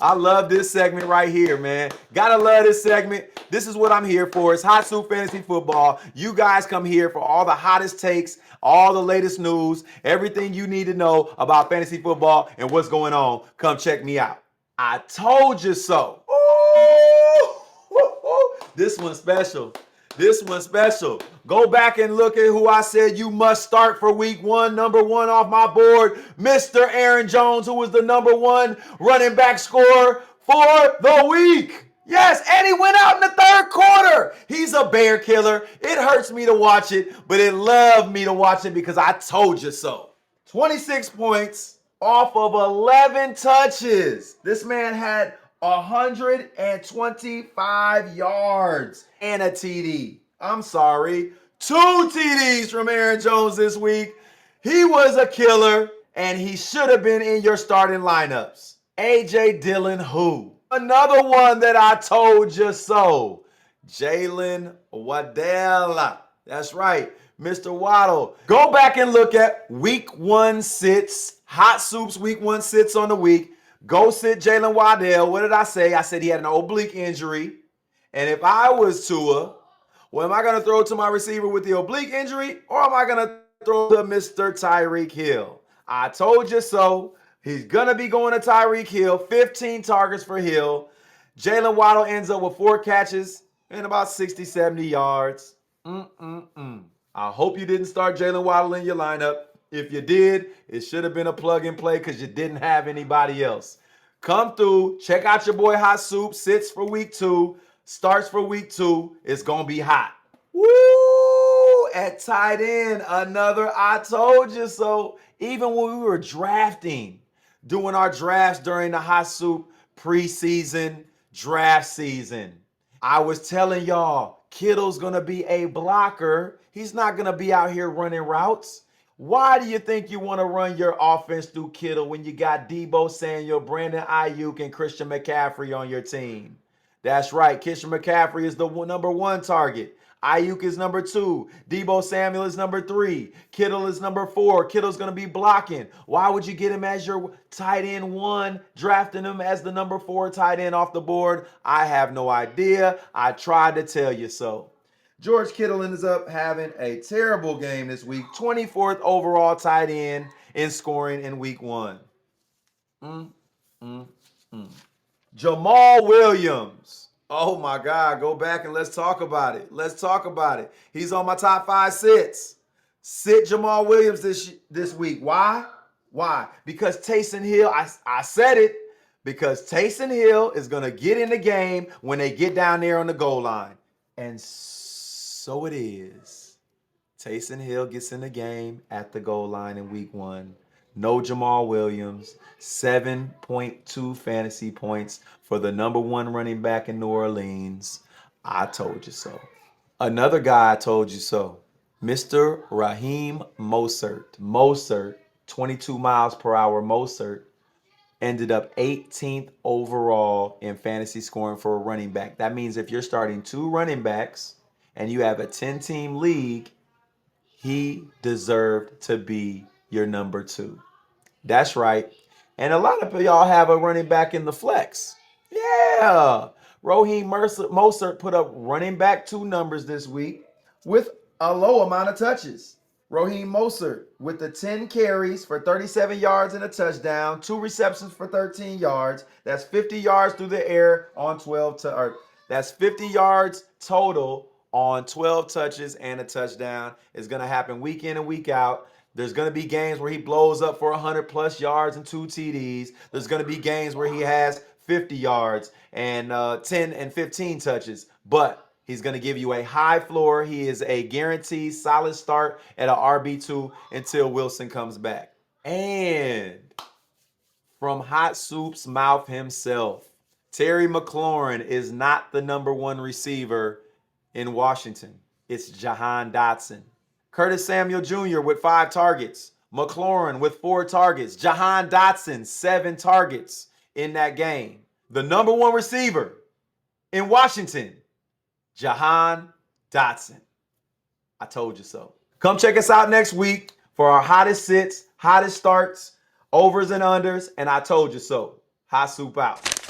I love this segment right here, man. Gotta love this segment. This is what I'm here for. It's Hot Soup Fantasy Football. You guys come here for all the hottest takes, all the latest news, everything you need to know about fantasy football and what's going on. Come check me out. I told you so. Ooh, this one's special. This one's special. Go back and look at who I said you must start for week one. Number one off my board, Mr. Aaron Jones, who was the number one running back scorer for the week. Yes, and he went out in the third quarter. He's a bear killer. It hurts me to watch it, but it loved me to watch it because I told you so. 26 points off of 11 touches. This man had 125 yards and a TD. I'm sorry, 2 TDs from Aaron Jones this week. He was a killer, and he should have been in your starting lineups. A.J. Dillon who? Another one that I told you so. Jalen Waddell. That's right, Mr. Waddle. Go back and look at week one sits. Hot Soup's week one sits on the week. Go sit Jalen Waddell. What did I say? I said he had an oblique injury. And if I was Tua, well, am I going to throw to my receiver with the oblique injury, or am I going to throw to Mr. Tyreek Hill? I told you so. He's going to be going to Tyreek Hill. 15 targets for Hill. Jalen Waddle ends up with 4 catches and about 60, 70 yards. I hope you didn't start Jalen Waddle in your lineup. If you did, it should have been a plug and play because you didn't have anybody else. Come through, check out your boy Hot Soup. Sits for week 2, starts for week 2. It's going to be hot. Woo! At tight end, another I told you so. Even when we were drafting, doing our drafts during the Hot Soup preseason draft season, I was telling y'all, Kittle's going to be a blocker. He's not going to be out here running routes. Why do you think you want to run your offense through Kittle when you got Deebo Samuel, Brandon Ayuk, and Christian McCaffrey on your team? That's right. Christian McCaffrey is the number 1 target. Ayuk is number 2. Deebo Samuel is number 3. Kittle is number 4. Kittle's going to be blocking. Why would you get him as your tight end 1, drafting him as the number 4 tight end off the board? I have no idea. I tried to tell you so. George Kittle ends up having a terrible game this week. 24th overall tight end in scoring in week 1. Jamal Williams. Oh my God, go back and let's talk about it. Let's talk about it. He's on my top 5 sits. Sit Jamal Williams this week. Why? Why? Because Taysom Hill, I said it, because Taysom Hill is going to get in the game when they get down there on the goal line. And so it is. Taysom Hill gets in the game at the goal line in week 1. No Jamal Williams. 7.2 fantasy points for the number 1 running back in New Orleans. I told you so. Another guy I told you so. Mr. Raheem Mostert, 22 miles per hour Mostert, ended up 18th overall in fantasy scoring for a running back. That means if you're starting 2 running backs and you have a 10-team league, he deserved to be your number 2. That's right. And a lot of y'all have a running back in the flex. Yeah. Raheem Mostert put up running back 2 numbers this week with a low amount of touches. Raheem Mostert with the 10 carries for 37 yards and a touchdown, 2 receptions for 13 yards. That's 50 yards through the air on 12 that's 50 yards total on 12 touches and a touchdown. It's going to happen week in and week out. There's going to be games where he blows up for 100 plus yards and 2 TDs. There's going to be games where he has 50 yards and 10 and 15 touches. But he's going to give you a high floor. He is a guaranteed solid start at an RB2 until Wilson comes back. And from Hot Soup's mouth himself, Terry McLaurin is not the number 1 receiver in Washington. It's Jahan Dotson. Curtis Samuel Jr. with 5 targets. McLaurin with 4 targets. Jahan Dotson, 7 targets in that game. The number 1 receiver in Washington, Jahan Dotson. I told you so. Come check us out next week for our hottest sits, hottest starts, overs and unders, and I told you so. Hot Soup out.